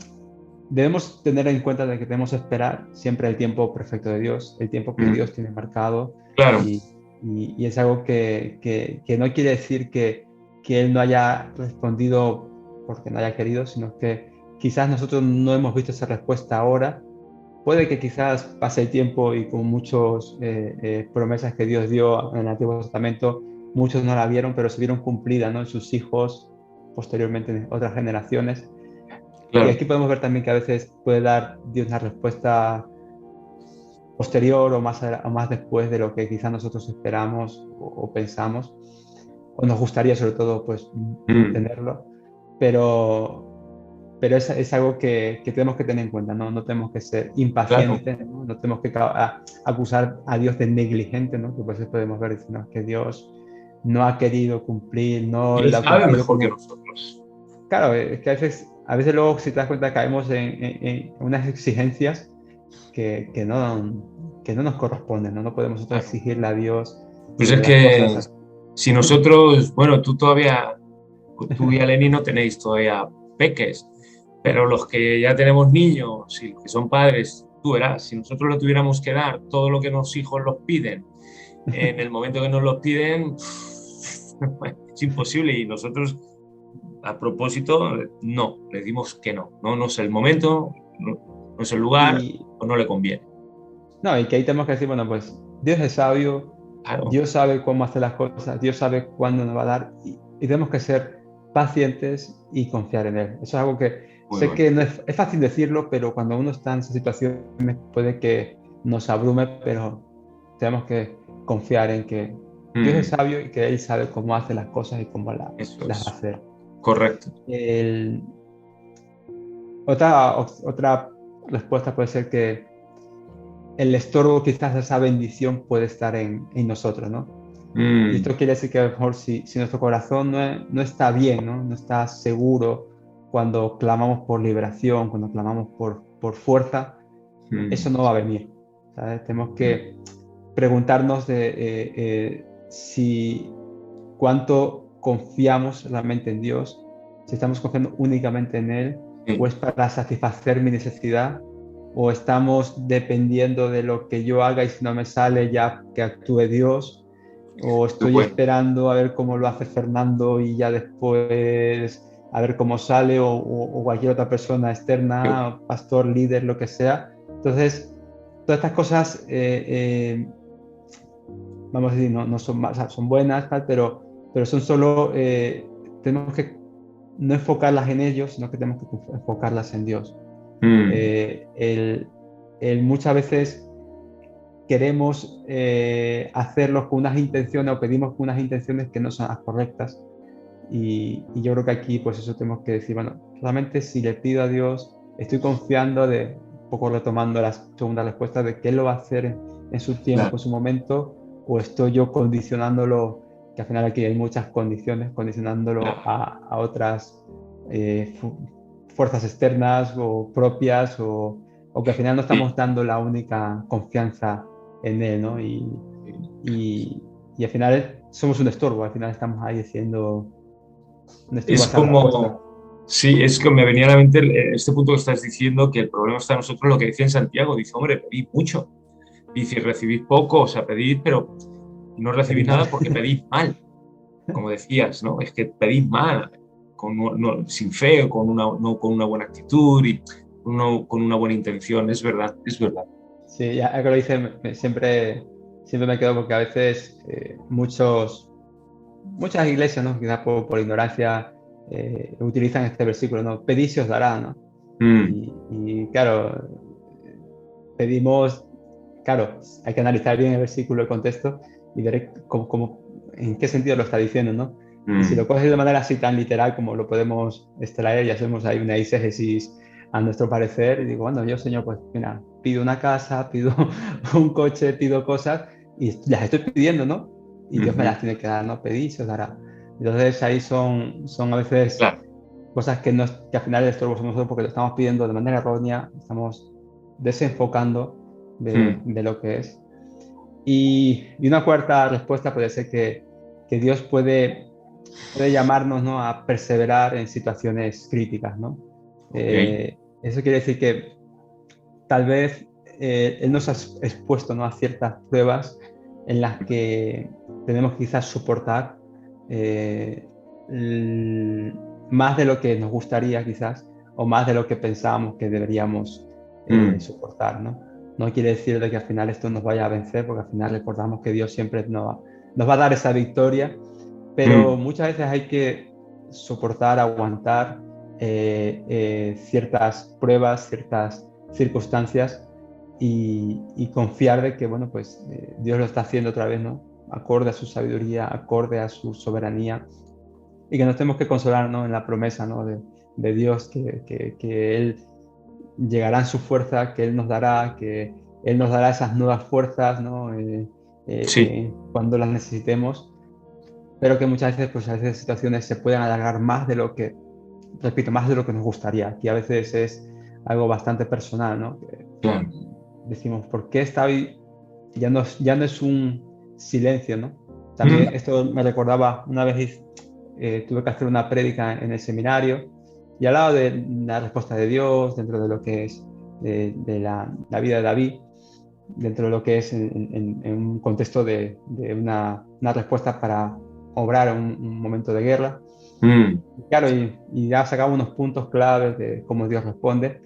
debemos tener en cuenta de que debemos esperar siempre el tiempo perfecto de Dios, el tiempo que Dios tiene marcado Claro. y, y es algo que no quiere decir que Él no haya respondido porque no haya querido, sino que quizás nosotros no hemos visto esa respuesta ahora. Puede que quizás pase el tiempo y con muchas promesas que Dios dio en el Antiguo Testamento, muchos no la vieron, pero se vieron cumplidas, ¿no? En sus hijos, posteriormente en otras generaciones. Y Claro, aquí podemos ver también que a veces puede dar Dios una respuesta posterior o más después de lo que quizás nosotros esperamos o pensamos, o nos gustaría sobre todo pues mm, tenerlo, pero es algo que tenemos que tener en cuenta, ¿no? No tenemos que ser claro. impacientes, ¿no? No tenemos que acusar a Dios de negligente, ¿no? Que pues podemos ver diciendo que Dios no ha querido cumplir, no Él lo ha sabe cumplido mejor que como... nosotros. Claro, es que a veces luego, si te das cuenta, caemos en unas exigencias que no nos corresponden, ¿no? No podemos nosotros Claro. exigirle a Dios Pues es las que cosas. si nosotros, bueno, tú y Eleni no tenéis todavía peques, pero los que ya tenemos niños y los que son padres, tú verás, si nosotros le tuviéramos que dar todo lo que los hijos nos piden, en el momento que nos lo piden, es imposible y nosotros, a propósito, no, le decimos que no, no es el momento, no es el lugar Y, o no le conviene. no, y que ahí tenemos que decir, bueno, pues Dios es sabio, Claro, Dios sabe cómo hacer las cosas, Dios sabe cuándo nos va a dar y tenemos que ser pacientes y confiar en Él. Eso es algo que muy sé bueno. que no es fácil decirlo, pero cuando uno está en esas situaciones puede que nos abrume, pero tenemos que confiar en que Dios es Mm, sabio y que Él sabe cómo hace las cosas y cómo eso las va a es hacer. correcto. El- otra respuesta puede ser que el estorbo, quizás esa bendición puede estar en nosotros, ¿no? Y Mm, esto quiere decir que a lo mejor si nuestro corazón no está bien, ¿no? No está seguro cuando clamamos por liberación, cuando clamamos por fuerza, eso mm, no va a venir, ¿sabes? Tenemos mm, que preguntarnos de si cuánto confiamos realmente en Dios, si estamos confiando únicamente en Él, o sí, es para satisfacer mi necesidad, o estamos dependiendo de lo que yo haga y si no me sale ya que actúe Dios, o qué estoy bueno. esperando a ver cómo lo hace Fernando y ya después a ver cómo sale, o cualquier otra persona Qué- externa, pastor, líder, lo que sea. Entonces, todas estas cosas vamos a decir, no son, o sea, son buenas, tal, pero son solo, tenemos que no enfocarlas en ellos, sino que tenemos que enfocarlas en Dios. mm, Eh, el, muchas veces queremos hacerlo con unas intenciones o pedimos con unas intenciones que no son las correctas. Y yo creo que aquí, pues eso tenemos que decir, bueno, realmente si le pido a Dios, estoy confiando un poco retomando la segunda respuesta de que Él lo va a hacer en su tiempo, en claro, su momento, o estoy yo condicionándolo, que al final aquí hay muchas condiciones, condicionándolo claro. a otras eh, fuerzas externas o propias, o que al final no estamos Sí, dando la única confianza en Él, ¿no? sí. Y, y al final somos un estorbo, al final estamos ahí haciendo un estorbo Es a esa respuesta. como, sí, es que me venía a la mente este punto que estás diciendo, que el problema está en nosotros, lo que decía en Santiago, dice, hombre, pedid mucho, dice, recibid poco, o sea, pedid, pero no Pedí recibís mal. nada porque pedís mal, como decías, ¿no? Es que pedís mal, sin fe, con una, no con una buena actitud y con una buena intención, es verdad, es verdad. Sí, ya que lo dice, siempre me quedo porque a veces muchas iglesias, ¿no? Quizás por ignorancia, utilizan este versículo, ¿no? Pedid se os dará, ¿no? Mm, Y claro, pedimos, claro, hay que analizar bien el versículo, el contexto y ver en qué sentido lo está diciendo, ¿no? Y si lo mm, coges de manera así tan literal como lo podemos extraer y hacemos ahí una exégesis a nuestro parecer, y digo, bueno, yo, Señor, pues mira, pido una casa, pido un coche, pido cosas y las estoy pidiendo, ¿no? Y Dios me ujú, las tiene que dar, ¿no? Pedí, se os dará. Entonces ahí son a veces claro. cosas que al final el estorbo somos nosotros porque lo estamos pidiendo de manera errónea, estamos desenfocando Mm, de lo que es. Y una cuarta respuesta puede ser que Dios puede llamarnos, ¿no? A perseverar en situaciones críticas, ¿no? ok. Eso quiere decir que tal vez Él nos ha expuesto, ¿no? A ciertas pruebas en las que tenemos que quizás soportar eh, más de lo que nos gustaría quizás, o más de lo que pensábamos que deberíamos soportar, ¿no? No quiere decir de que al final esto nos vaya a vencer, porque al final recordamos que Dios siempre nos va a dar esa victoria, pero muchas veces hay que soportar, aguantar ciertas pruebas, ciertas circunstancias y confiar de que, bueno, pues Dios lo está haciendo otra vez, ¿no? Acorde a su sabiduría, acorde a su soberanía, y que nos tenemos que consolar, ¿no? En la promesa, ¿no? de Dios, que Él llegará en su fuerza, que Él nos dará, que Él nos dará esas nuevas fuerzas, ¿no? Sí. Cuando las necesitemos, pero que muchas veces, pues a veces situaciones se pueden alargar más de lo que, repito, más de lo que nos gustaría. Aquí a veces es algo bastante personal, ¿no? Que Claro. decimos, ¿por qué está hoy? Ya no es un silencio, ¿no? También esto me recordaba, una vez tuve que hacer una prédica en el seminario y hablaba de la respuesta de Dios dentro de lo que es de la vida de David, dentro de lo que es en un contexto de una respuesta para obrar un momento de guerra. Mm. Claro, y ya sacaba unos puntos claves de cómo Dios responde.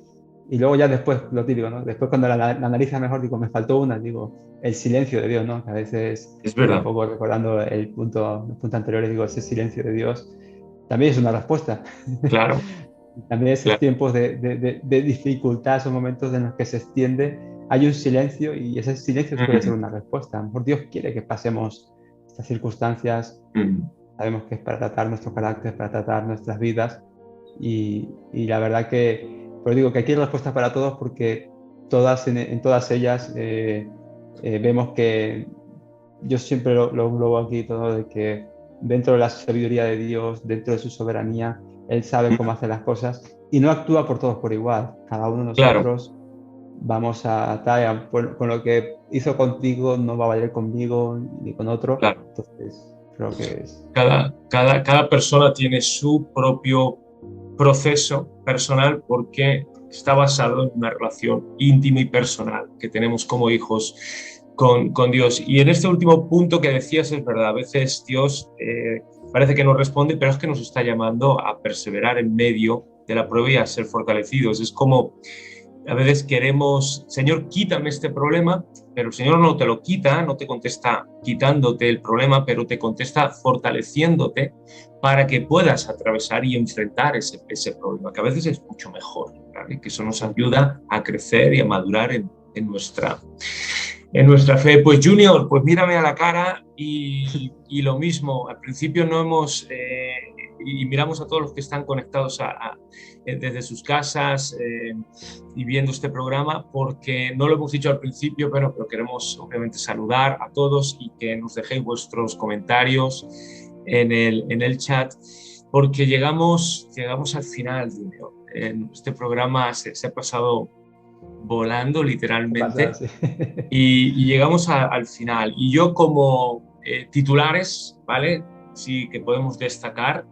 Y luego ya después, lo típico, ¿no? Después cuando la analiza mejor, digo, me faltó una, digo, el silencio de Dios, ¿no? Que a veces, Es un verdad. poco recordando los puntos anteriores, digo, ese silencio de Dios también es una respuesta. Claro, También esos claro. tiempos de dificultad, esos momentos en los que se extiende, hay un silencio y ese silencio puede ser Mm. una respuesta. A lo mejor Dios quiere que pasemos estas circunstancias, Mm. sabemos que es para tratar nuestro carácter, para tratar nuestras vidas y la verdad que, pues digo que aquí hay respuestas para todos porque en todas ellas vemos que yo siempre lo veo aquí todo de que dentro de la sabiduría de Dios, dentro de su soberanía, Él sabe cómo hacer las cosas y no actúa por todos por igual. Cada uno de Claro, nosotros vamos a tal, con lo que hizo contigo no va a valer conmigo ni con otro. claro. Entonces, creo que es... Cada persona tiene su propio proceso personal porque está basado en una relación íntima y personal que tenemos como hijos con Dios. Y en este último punto que decías es verdad, a veces Dios parece que nos responde, pero es que nos está llamando a perseverar en medio de la prueba y a ser fortalecidos. Es como a veces queremos, Señor, quítame este problema, pero el Señor no te lo quita, no te contesta quitándote el problema, pero te contesta fortaleciéndote para que puedas atravesar y enfrentar ese problema, que a veces es mucho mejor, ¿vale? Que eso nos ayuda a crecer y a madurar en nuestra fe. Pues Junior, pues mírame a la cara y lo mismo, al principio no hemos, y miramos a todos los que están conectados desde sus casas y viendo este programa, porque no lo hemos dicho al principio, pero queremos obviamente saludar a todos y que nos dejéis vuestros comentarios en el chat, porque llegamos al final, Junior. Este programa se ha pasado volando ¿Qué pasa? literalmente Sí. y llegamos al final. Y yo como titulares, ¿vale? Sí que podemos destacar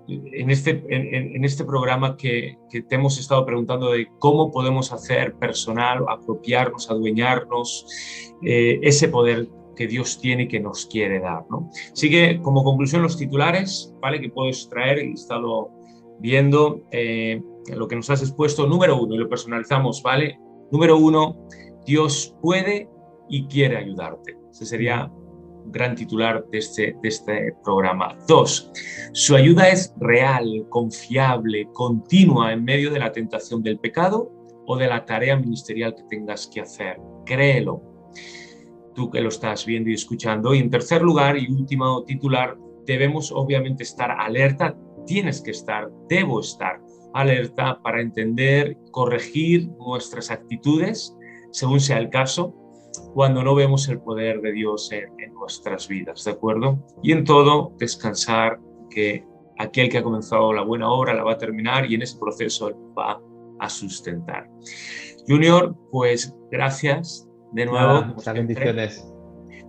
en este programa que te hemos estado preguntando de cómo podemos hacer personal, apropiarnos, adueñarnos ese poder que Dios tiene y que nos quiere dar, ¿no? Así que como conclusión los titulares, ¿vale? Que puedo extraer, he estado viendo lo que nos has expuesto. Número uno, y lo personalizamos, ¿vale? Número uno, Dios puede y quiere ayudarte. Ese sería un gran titular de este programa. Dos, su ayuda es real, confiable, continua en medio de la tentación del pecado o de la tarea ministerial que tengas que hacer. Créelo, tú que lo estás viendo y escuchando. Y en tercer lugar y último titular, debemos obviamente estar alerta, tienes que estar, debo estar alerta para entender, corregir nuestras actitudes, según sea el caso, cuando no vemos el poder de Dios en nuestras vidas, ¿de acuerdo? Y en todo, descansar, que aquel que ha comenzado la buena obra la va a terminar y en ese proceso Él va a sustentar. Junior, pues gracias de nuevo, Nada, como muchas siempre, bendiciones.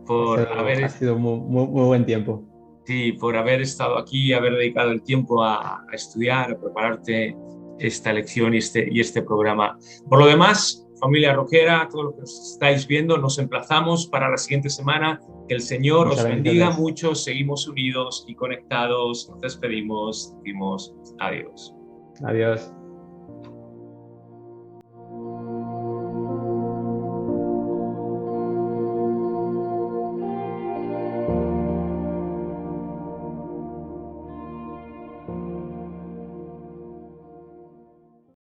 por Ha haber, sido muy buen tiempo. sí, por haber estado aquí, haber dedicado el tiempo a estudiar, a prepararte esta lección y este programa. Por lo demás, familia rockera, todos los que nos estáis viendo, nos emplazamos para la siguiente semana. Que el Señor Muchas os bendiga bendiciones. mucho, seguimos unidos y conectados. Nos despedimos, decimos adiós. Adiós.